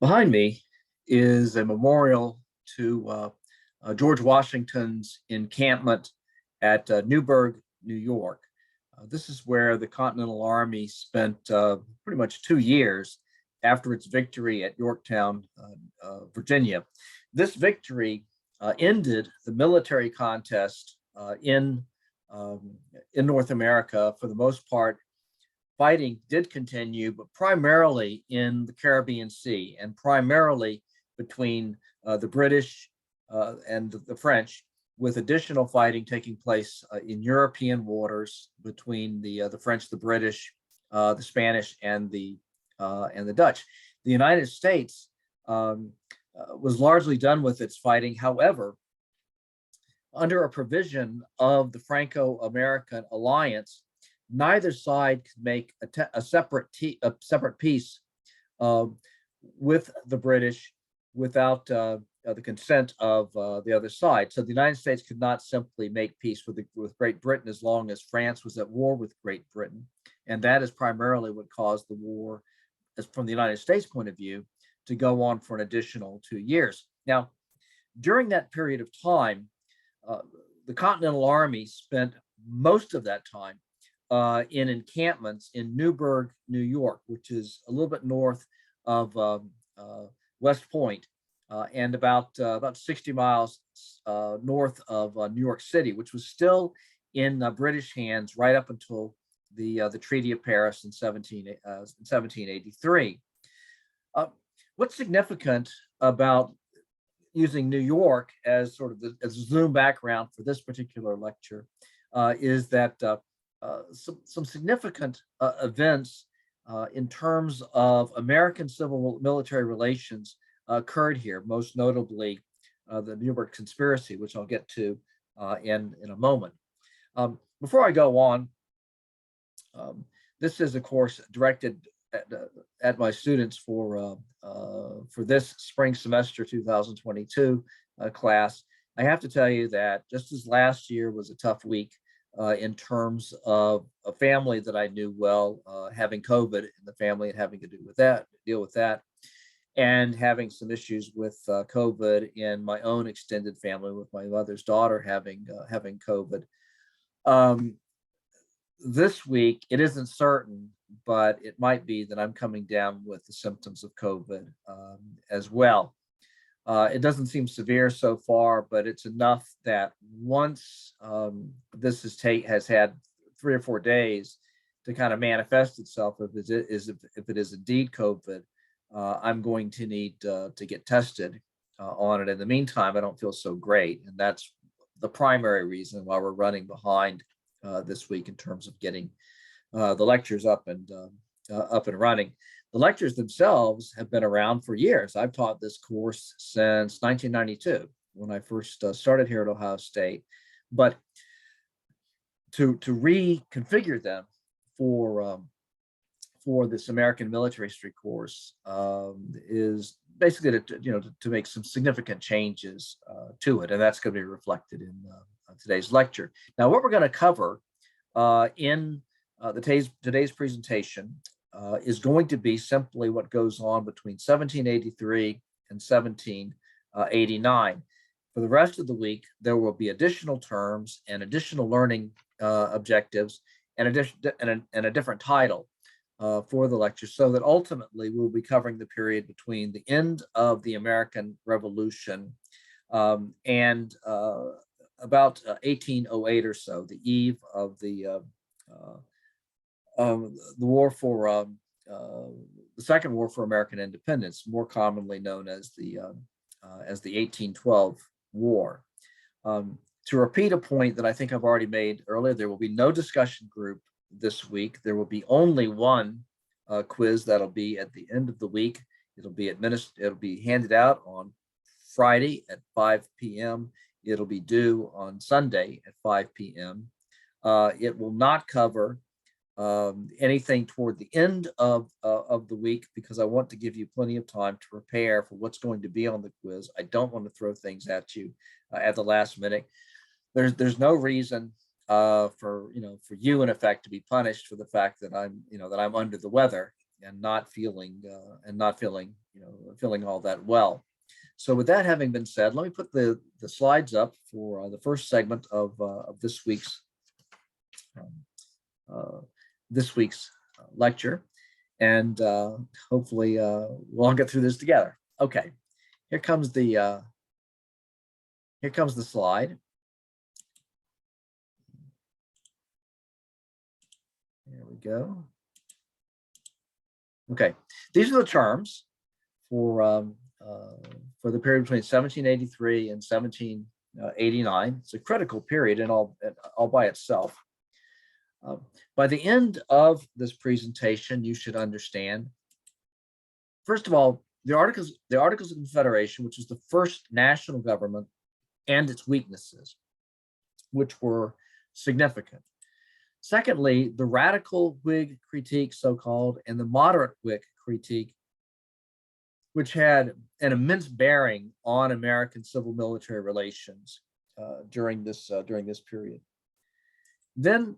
Behind me is a memorial to George Washington's encampment at Newburgh, New York. This is where the Continental Army spent pretty much 2 years after its victory at Yorktown, Virginia. This victory ended the military contest in North America. For the most part, fighting did continue, but primarily in the Caribbean Sea and primarily between the British and the French, with additional fighting taking place in European waters between the French, the British, the Spanish, and the Dutch. The United States was largely done with its fighting. However, under a provision of the Franco-American alliance, neither side could make a separate peace with the British without the consent of the other side. So the United States could not simply make peace with Great Britain as long as France was at war with Great Britain. And that is primarily what caused the war, as from the United States point of view, to go on for an additional 2 years. Now, during that period of time, the Continental Army spent most of that time in encampments in Newburgh, New York, which is a little bit north of West Point, and about 60 miles north of New York City, which was still in British hands right up until the Treaty of Paris in 1783. What's significant about using New York as sort of as a Zoom background for this particular lecture is that some significant events in terms of American civil military relations occurred here, most notably the Nuremberg Conspiracy, which I'll get to in a moment. Before I go on, this is, of course, directed at my students for this spring semester 2022 class. I have to tell you that just as last year was a tough week in terms of a family that I knew well having COVID in the family and having to deal with that, and having some issues with COVID in my own extended family with my mother's daughter having COVID. This week, it isn't certain, but it might be that I'm coming down with the symptoms of COVID as well. It doesn't seem severe so far, but it's enough that once this has had 3 or 4 days to kind of manifest itself, if it is indeed COVID, I'm going to need to get tested on it. In the meantime, I don't feel so great, and that's the primary reason why we're running behind this week in terms of getting the lectures up and running. The lectures themselves have been around for years. I've taught this course since 1992 when I first started here at Ohio State, but to reconfigure them for this American military history course is basically to make some significant changes to it, and that's going to be reflected in today's lecture. Now, what we're going to cover in today's presentation is going to be simply what goes on between 1783 and 1789. For the rest of the week, there will be additional terms and additional learning objectives and a different title for the lecture, so that ultimately we'll be covering the period between the end of the American Revolution and about 1808 or so, the eve of the war for the Second War for American Independence, more commonly known as the 1812 War. To repeat a point that I think I've already made earlier, there will be no discussion group this week. There will be only one quiz that'll be at the end of the week. It'll be handed out on Friday at 5 p.m. It'll be due on Sunday at 5 p.m. It will not cover anything toward the end of the week, because I want to give you plenty of time to prepare for what's going to be on the quiz. I don't want to throw things at you at the last minute. There's no reason for you in effect to be punished for the fact that I'm under the weather not feeling feeling all that well. So with that having been said, let me put the slides up for the first segment of um, uh, this week's lecture, and hopefully we'll all get through this together. Okay, here comes the slide. There we go. Okay, these are the terms for the period between 1783 and 1789. It's a critical period in all by itself. By the end of this presentation, you should understand, first of all, the Articles of Confederation, which is the first national government, and its weaknesses, which were significant. Secondly, the radical Whig critique, so-called, and the moderate Whig critique, which had an immense bearing on American civil-military relations during this period. Then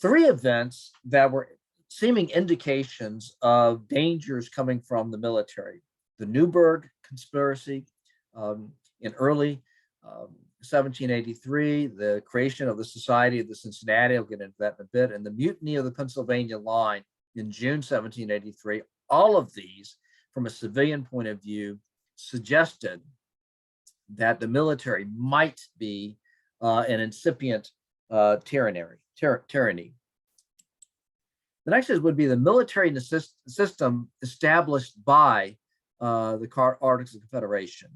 three events that were seeming indications of dangers coming from the military: the Newburgh Conspiracy in early 1783, the creation of the Society of the Cincinnati, I'll get into that in a bit, and the mutiny of the Pennsylvania Line in June 1783. All of these, from a civilian point of view, suggested that the military might be an incipient tyranny. The next would be the military system established by the Articles of Confederation.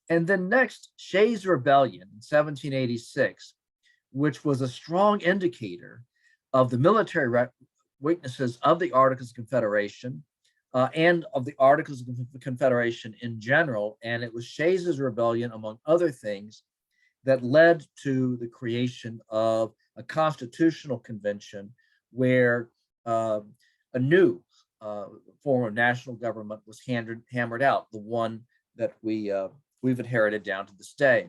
And then next, Shays' Rebellion in 1786, which was a strong indicator of the military weaknesses of the Articles of Confederation and of the Articles of Confederation in general. And it was Shays' Rebellion, among other things, that led to the creation of a constitutional convention where a new form of national government was hammered out, the one that we've inherited down to this day.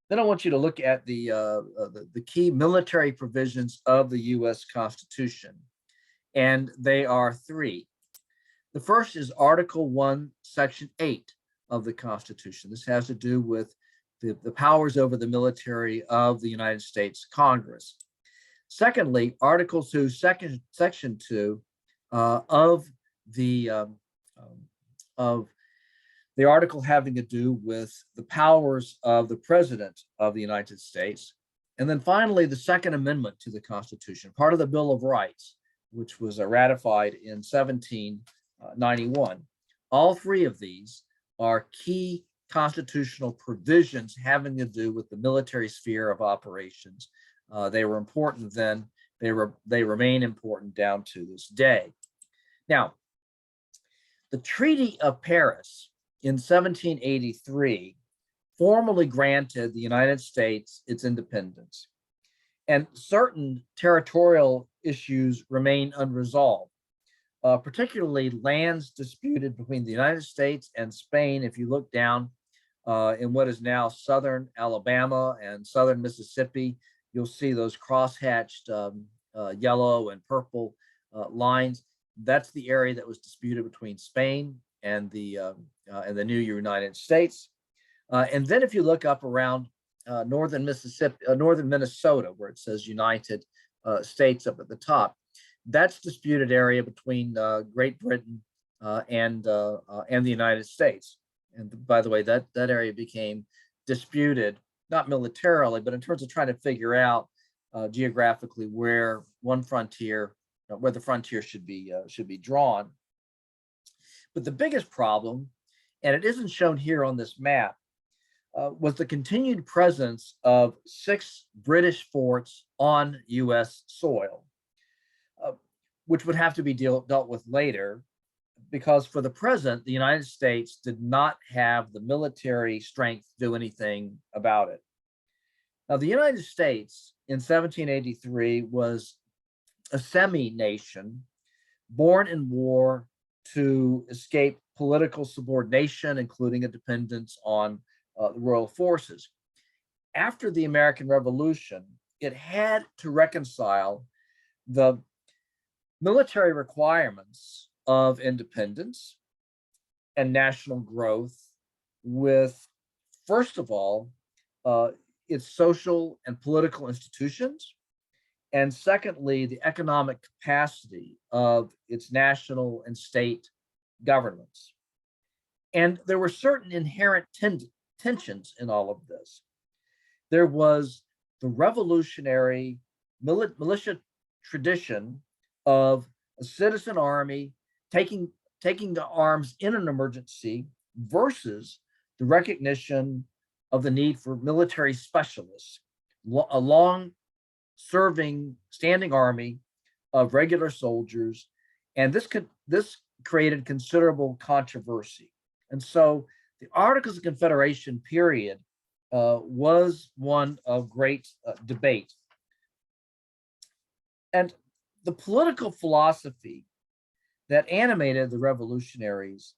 Then I want you to look at the key military provisions of the U.S. Constitution, and they are three. The first is Article 1, Section 8 of the Constitution. This has to do with the powers over the military of the United States Congress. Secondly, Article 2, Section 2 of the article having to do with the powers of the President of the United States. And then finally, the Second Amendment to the Constitution, part of the Bill of Rights, which was ratified in 1791. All three of these are key constitutional provisions having to do with the military sphere of operations. They were important then, they remain important down to this day. Now, the Treaty of Paris in 1783 formally granted the United States its independence, and certain territorial issues remain unresolved, particularly lands disputed between the United States and Spain. If you look down in what is now southern Alabama and southern Mississippi, you'll see those crosshatched yellow and purple lines. That's the area that was disputed between Spain and the new United States. And then if you look up around northern Minnesota, where it says United States up at the top, that's disputed area between Great Britain and the United States. And by the way, that area became disputed, not militarily, but in terms of trying to figure out geographically where the frontier should be drawn. But the biggest problem, and it isn't shown here on this map, was the continued presence of 6 British forts on U.S. soil, which would have to be dealt with later, because for the present, the United States did not have the military strength to do anything about it. Now, the United States in 1783 was a semi-nation born in war to escape political subordination, including a dependence on the royal forces. After the American Revolution, it had to reconcile the military requirements of independence and national growth with, first of all, uh, its social and political institutions, and secondly, the economic capacity of its national and state governments. And there were certain inherent tensions in all of this. There was the revolutionary militia tradition of a citizen army taking the arms in an emergency versus the recognition of the need for military specialists, a long serving standing army of regular soldiers, and this created considerable controversy. And so the Articles of Confederation period was one of great debate. And the political philosophy that animated the revolutionaries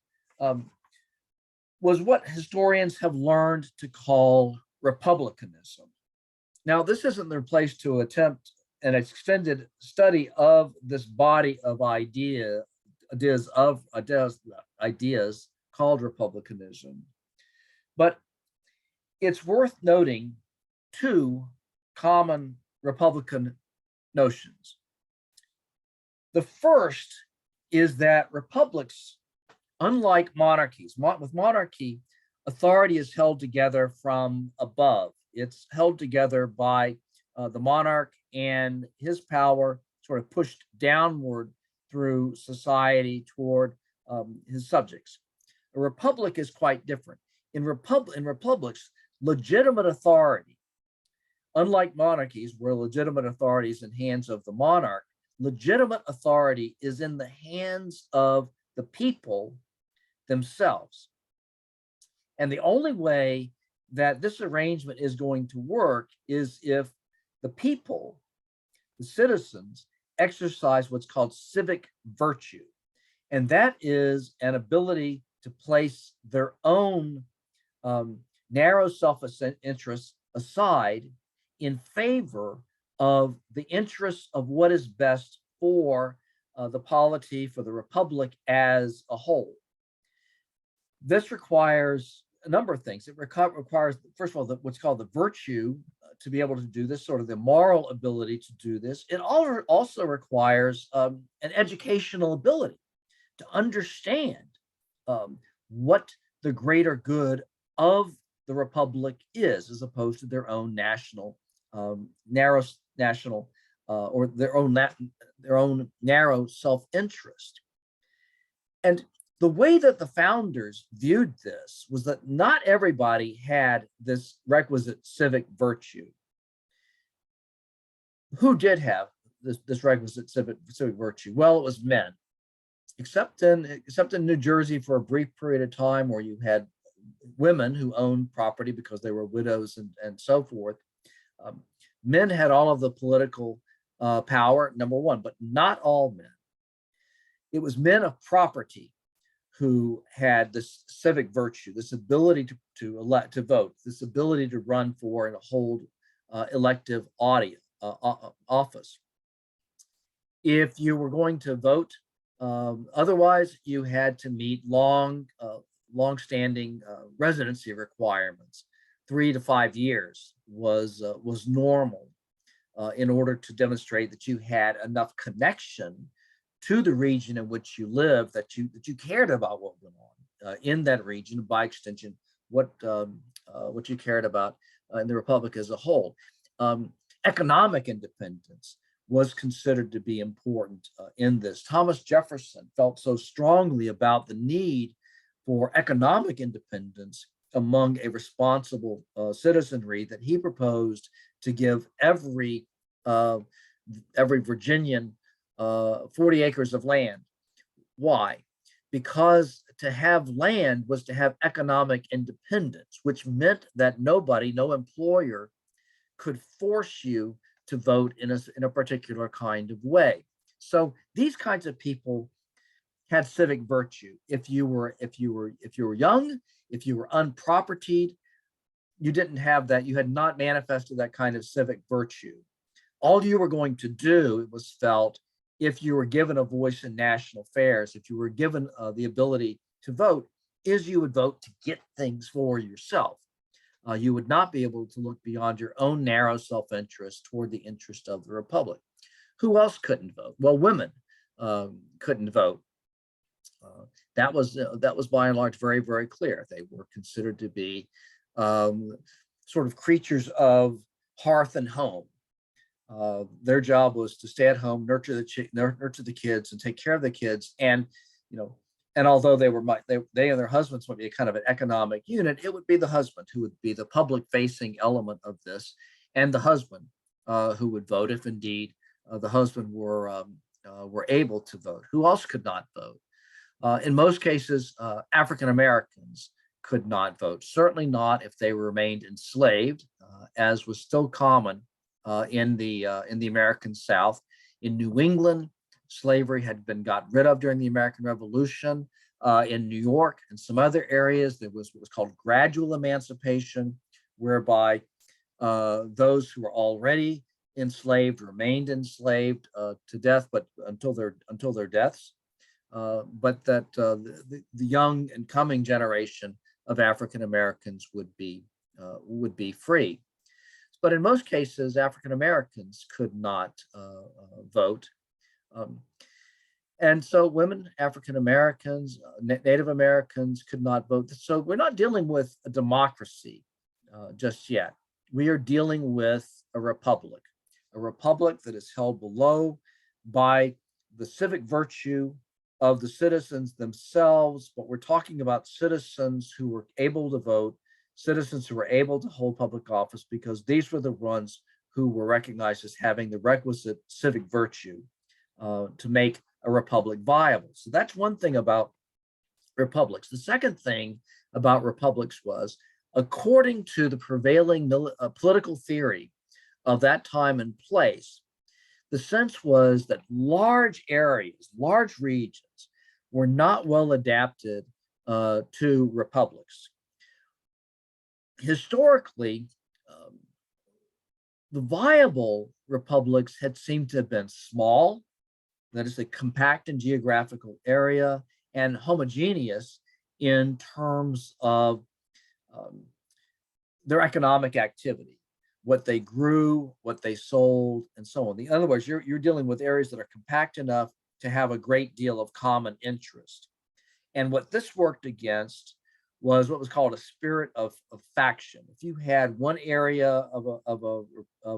was what historians have learned to call republicanism. Now, this isn't their place to attempt an extended study of this body of ideas called republicanism, but it's worth noting two common Republican notions. The first is that republics, unlike monarchies, with monarchy, authority is held together from above. It's held together by the monarch, and his power sort of pushed downward through society toward his subjects. A republic is quite different. In republics, legitimate authority, unlike monarchies where legitimate authority is in hands of the monarch, legitimate authority is in the hands of the people themselves. And the only way that this arrangement is going to work is if the people, the citizens, exercise what's called civic virtue. And that is an ability to place their own narrow self-interest aside in favor of the interests of what is best for the polity, for the republic as a whole. This requires a number of things. It requires, first of all, what's called the virtue to be able to do this, sort of the moral ability to do this. It also requires an educational ability to understand what the greater good of the republic is, as opposed to their own national, narrow national, or their own narrow self-interest. And the way that the founders viewed this was that not everybody had this requisite civic virtue. Who did have this requisite civic virtue? Well, it was men, except in New Jersey for a brief period of time, where you had women who owned property because they were widows and so forth. Men had all of the political power, number one, but not all men. It was men of property who had this civic virtue, this ability to elect, to vote, this ability to run for and hold elective office. If you were going to vote, otherwise you had to meet long-standing residency requirements. 3 to 5 years was normal in order to demonstrate that you had enough connection to the region in which you live, that you cared about what went on in that region, by extension, what you cared about in the republic as a whole. Economic independence was considered to be important in this. Thomas Jefferson felt so strongly about the need for economic independence among a responsible citizenry that he proposed to give every Virginian 40 acres of land. Why? Because to have land was to have economic independence, which meant that no employer could force you to vote in a particular kind of way. So these kinds of people had civic virtue. If you were young, if you were unpropertied, you didn't have that. You had not manifested that kind of civic virtue. All you were going to do, it was felt, if you were given a voice in national affairs, if you were given the ability to vote, is you would vote to get things for yourself. You would not be able to look beyond your own narrow self-interest toward the interest of the republic. Who else couldn't vote? Well, women couldn't vote. That was by and large very, very clear. They were considered to be sort of creatures of hearth and home. Their job was to stay at home, nurture the kids, and take care of the kids. And and although they and their husbands might be a kind of an economic unit, it would be the husband who would be the public-facing element of this, and the husband who would vote if indeed the husband were able to vote. Who else could not vote? In most cases, African Americans could not vote. Certainly not if they remained enslaved, as was still common in the American South. In New England, slavery had been got rid of during the American Revolution. In New York and some other areas, there was what was called gradual emancipation, whereby those who were already enslaved remained enslaved to death, but until their deaths. But that the young and coming generation of African Americans would be free. But in most cases, African Americans could not vote. And so women, African Americans, Native Americans could not vote. So we're not dealing with a democracy just yet. We are dealing with a republic that is held below by the civic virtue of the citizens themselves. But we're talking about citizens who were able to vote, citizens who were able to hold public office, because these were the ones who were recognized as having the requisite civic virtue to make a republic viable. So that's one thing about republics. The second thing about republics was, according to the prevailing political theory of that time and place, the sense was that large areas, large regions, were not well adapted to republics. Historically, the viable republics had seemed to have been small, that is, a compact in geographical area, and homogeneous in terms of their economic activity, what they grew, what they sold, and so on. In other words, you're dealing with areas that are compact enough to have a great deal of common interest. And what this worked against was what was called a spirit of faction. If you had one area of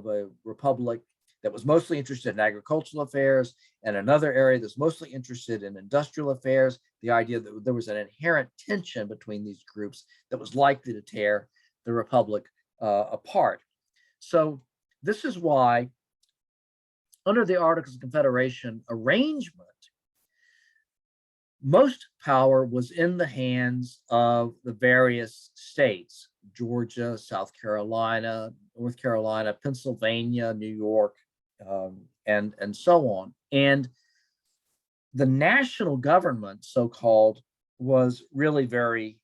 a republic that was mostly interested in agricultural affairs, and another area that's mostly interested in industrial affairs, the idea that there was an inherent tension between these groups that was likely to tear the republic apart. So this is why, under the Articles of Confederation arrangement, most power was in the hands of the various states: Georgia, South Carolina, North Carolina, Pennsylvania, New York, and so on. And the national government, so-called, was really very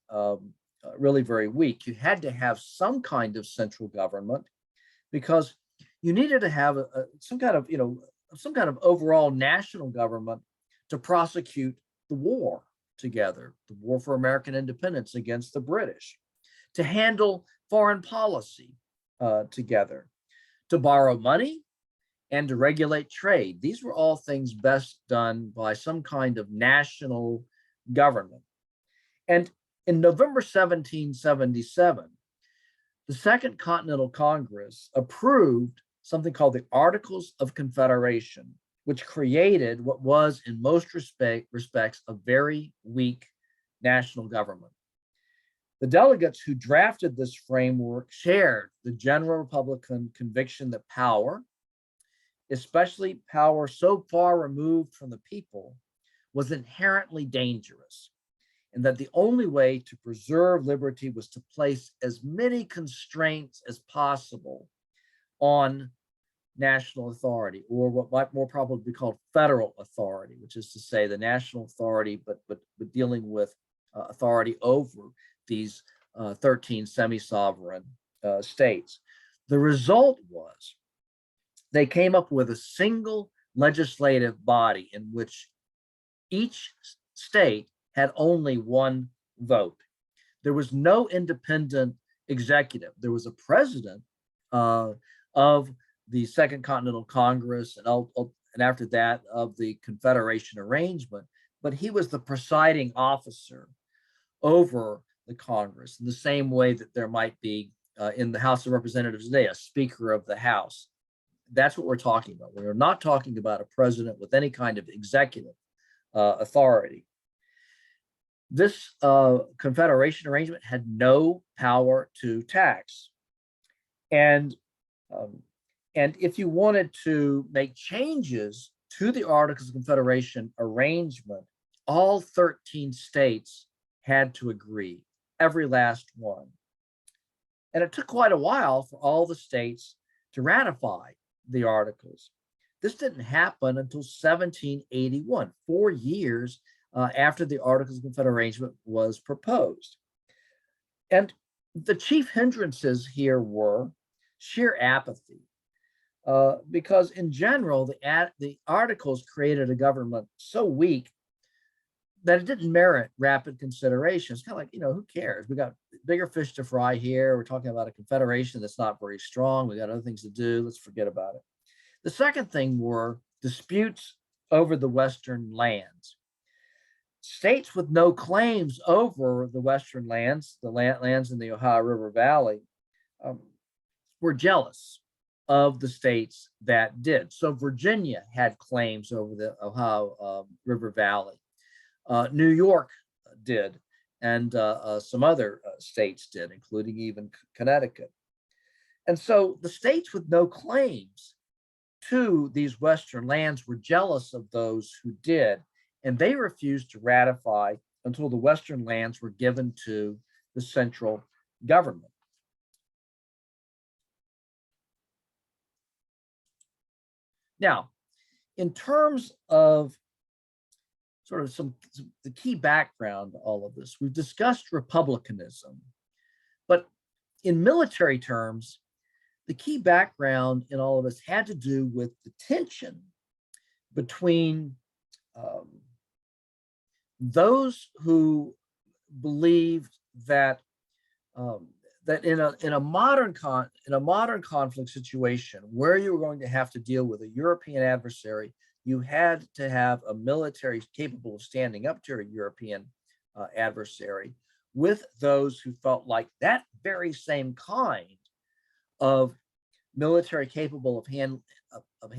weak. You had to have some kind of central government, because you needed to have some kind of overall national government to prosecute the war together, the war for American independence against the British, to handle foreign policy together, to borrow money, and to regulate trade. These were all things best done by some kind of national government. And in November 1777, the Second Continental Congress approved something called the Articles of Confederation, which created what was, in most respects, a very weak national government. The delegates who drafted this framework shared the general Republican conviction that power, especially power so far removed from the people, was inherently dangerous, and that the only way to preserve liberty was to place as many constraints as possible on national authority, or what might more probably be called federal authority, which is to say the national authority, but dealing with authority over these 13 semi-sovereign states. The result was they came up with a single legislative body in which each state had only one vote. There was no independent executive. There was a president of the Second Continental Congress, and after that of the Confederation arrangement, but he was the presiding officer over the Congress in the same way that there might be in the House of Representatives today, a Speaker of the House. That's what we're talking about. We're not talking about a president with any kind of executive authority. This Confederation arrangement had no power to tax. And if you wanted to make changes to the Articles of Confederation arrangement, all 13 states had to agree, every last one. And it took quite a while for all the states to ratify the Articles. This didn't happen until 1781, 4 years after the Articles of Confederation was proposed. And the chief hindrances here were sheer apathy, because in general, the Articles created a government so weak that it didn't merit rapid consideration. It's kind of like, who cares? We got bigger fish to fry here. We're talking about a confederation that's not very strong. We got other things to do. Let's forget about it. The second thing were disputes over the Western lands. States with no claims over the Western lands, the lands in the Ohio River Valley, were jealous of the states that did. So Virginia had claims over the Ohio River Valley. New York did, and some other states did, including even Connecticut. And so the states with no claims to these Western lands were jealous of those who did, and they refused to ratify until the Western lands were given to the central government. Now, in terms of sort of the key background to all of this, we've discussed republicanism, but in military terms, the key background in all of this had to do with the tension between those who believed that that in a modern conflict situation where you were going to have to deal with a European adversary, you had to have a military capable of standing up to a European adversary, with those who felt like that very same kind of military capable of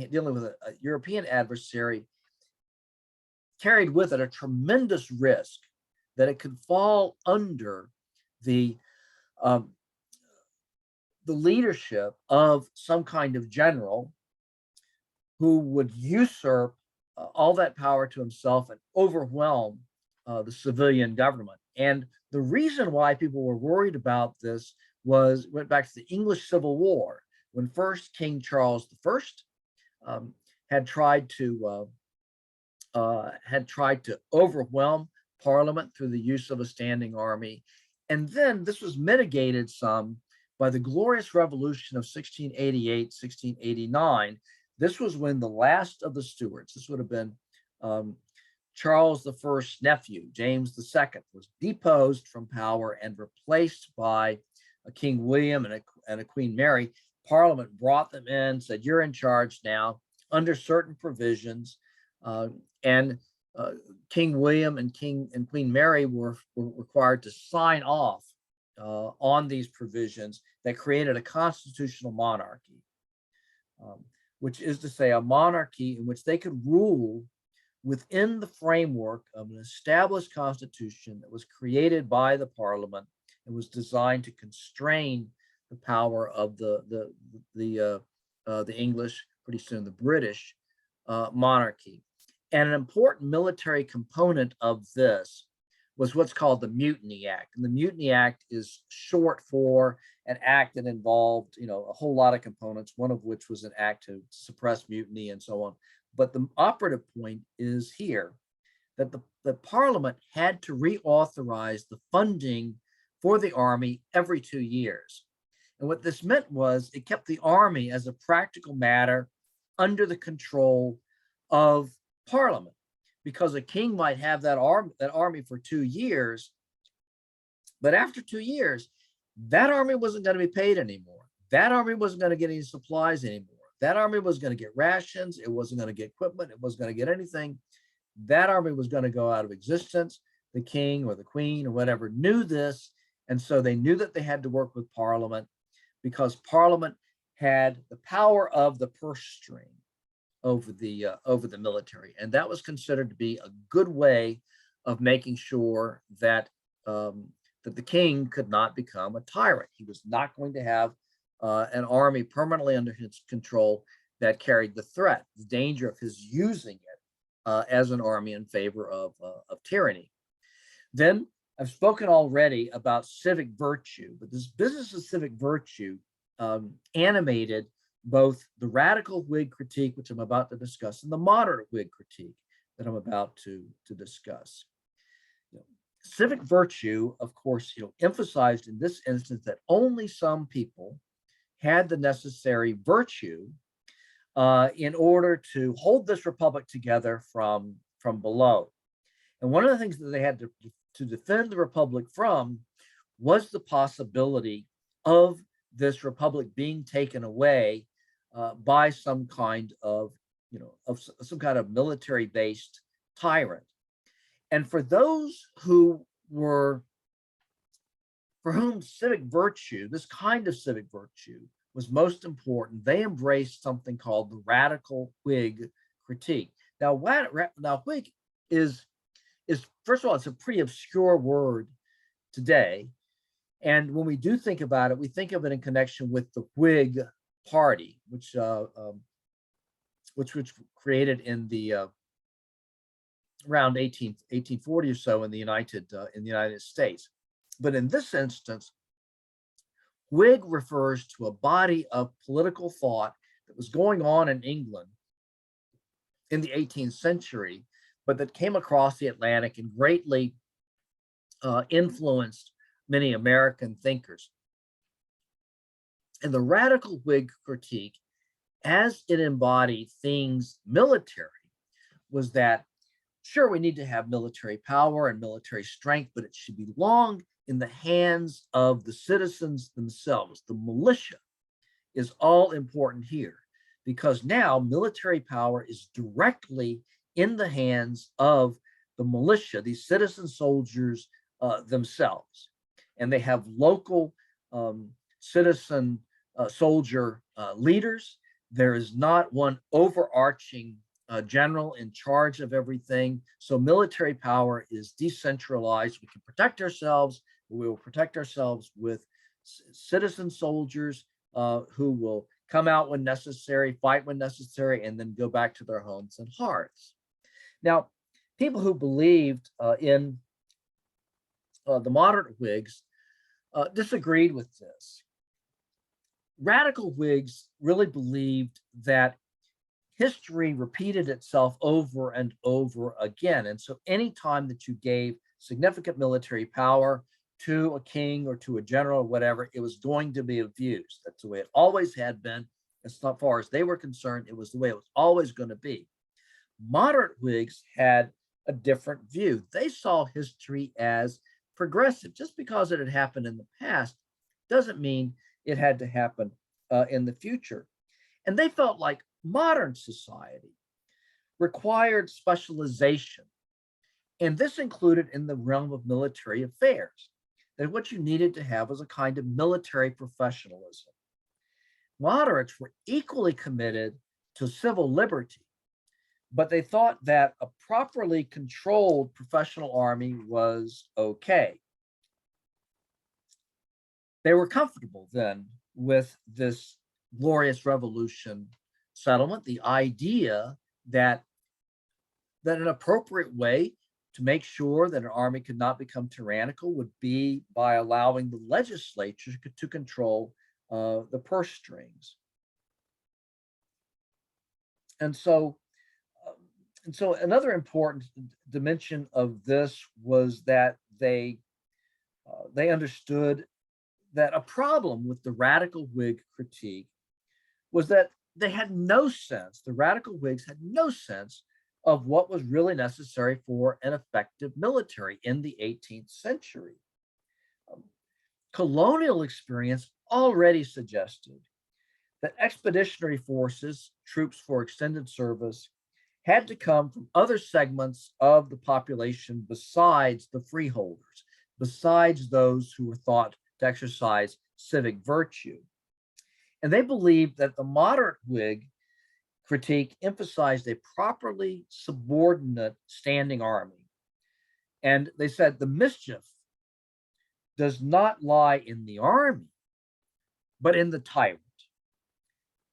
dealing with a European adversary carried with it a tremendous risk that it could fall under the leadership of some kind of general who would usurp all that power to himself and overwhelm the civilian government. And the reason why people were worried about this went back to the English Civil War, when first King Charles I had tried to overwhelm Parliament through the use of a standing army. And then this was mitigated some by the Glorious Revolution of 1688, 1689. This was when the last of the Stuarts, this would have been Charles I's nephew, James II, was deposed from power and replaced by a King William and a Queen Mary. Parliament brought them in, said, you're in charge now under certain provisions. And King William and Queen Mary were required to sign off on these provisions that created a constitutional monarchy, which is to say a monarchy in which they could rule within the framework of an established constitution that was created by the Parliament and was designed to constrain the power of the English, pretty soon the British monarchy. And an important military component of this was what's called the Mutiny Act. And the Mutiny Act is short for an act that involved, a whole lot of components, one of which was an act to suppress mutiny and so on. But the operative point is here that the Parliament had to reauthorize the funding for the army every 2 years. And what this meant was it kept the army, as a practical matter, under the control of Parliament, because a king might have that army for 2 years, but after 2 years, that army wasn't going to be paid anymore. That army wasn't going to get any supplies anymore. That army was going to get rations. It wasn't going to get equipment. It wasn't going to get anything. That army was going to go out of existence. The king or the queen or whatever knew this. And so they knew that they had to work with Parliament, because Parliament had the power of the purse string over the military. And that was considered to be a good way of making sure that that the king could not become a tyrant. He was not going to have an army permanently under his control that carried the threat, the danger of his using it as an army in favor of tyranny. Then I've spoken already about civic virtue, but this business of civic virtue animated both the radical Whig critique, which I'm about to discuss, and the moderate Whig critique that I'm about to discuss. Civic virtue, of course, emphasized in this instance that only some people had the necessary virtue in order to hold this republic together from below. And one of the things that they had to defend the republic from was the possibility of this republic being taken away by some kind of military-based tyrant. And for those for whom civic virtue, this kind of civic virtue, was most important, they embraced something called the radical Whig critique. Now, Whig is first of all, it's a pretty obscure word today. And when we do think about it, we think of it in connection with the Whig Party, which created in the around 1840 or so in the United States. But in this instance, Whig refers to a body of political thought that was going on in England in the 18th century, but that came across the Atlantic and greatly influenced many American thinkers. And the radical Whig critique, as it embodied things military, was that, sure, we need to have military power and military strength, but it should belong in the hands of the citizens themselves. The militia is all important here, because now military power is directly in the hands of the militia, these citizen soldiers themselves. And they have local citizen soldier leaders. There is not one overarching general in charge of everything. So military power is decentralized. We can protect ourselves. We will protect ourselves with citizen soldiers who will come out when necessary, fight when necessary, and then go back to their homes and hearths. Now, people who believed in the moderate Whigs disagreed with this. Radical Whigs really believed that history repeated itself over and over again. And so anytime that you gave significant military power to a king or to a general or whatever, it was going to be abused. That's the way it always had been. As far as they were concerned, it was the way it was always going to be. Moderate Whigs had a different view. They saw history as progressive. Just because it had happened in the past doesn't mean it had to happen in the future. And they felt like modern society required specialization. And this included in the realm of military affairs, that what you needed to have was a kind of military professionalism. Moderates were equally committed to civil liberty, but they thought that a properly controlled professional army was okay. They were comfortable then with this glorious revolution settlement, the idea that an appropriate way to make sure that an army could not become tyrannical would be by allowing the legislature to control the purse strings. And so another important dimension of this was that they understood that a problem with the radical Whig critique was that they had no sense, the radical Whigs had no sense of what was really necessary for an effective military in the 18th century. Colonial experience already suggested that expeditionary forces, troops for extended service, had to come from other segments of the population besides the freeholders, besides those who were thought to exercise civic virtue. And they believed that the moderate Whig critique emphasized a properly subordinate standing army. And they said the mischief does not lie in the army, but in the tyrant,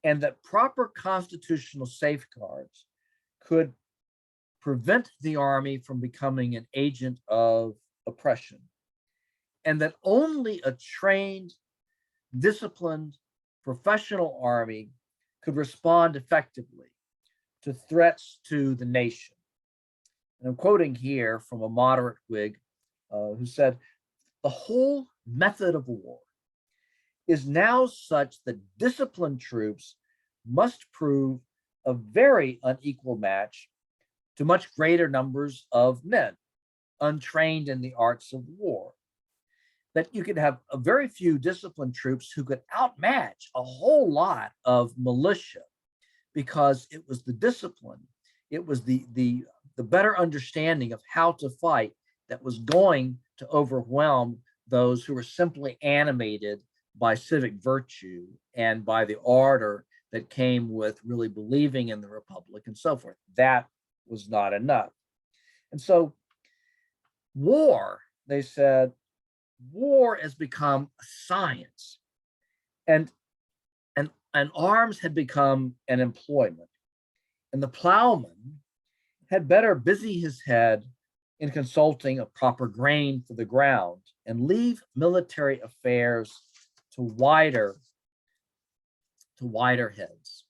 and that proper constitutional safeguards could prevent the army from becoming an agent of oppression, and that only a trained, disciplined, professional army could respond effectively to threats to the nation. And I'm quoting here from a moderate Whig who said, the whole method of war is now such that disciplined troops must prove a very unequal match to much greater numbers of men untrained in the arts of war. That you could have a very few disciplined troops who could outmatch a whole lot of militia, because it was the discipline, it was the better understanding of how to fight that was going to overwhelm those who were simply animated by civic virtue and by the ardor that came with really believing in the republic and so forth. That was not enough. And so war, they said, war has become a science, and arms had become an employment. And the plowman had better busy his head in consulting a proper grain for the ground and leave military affairs to wider heads.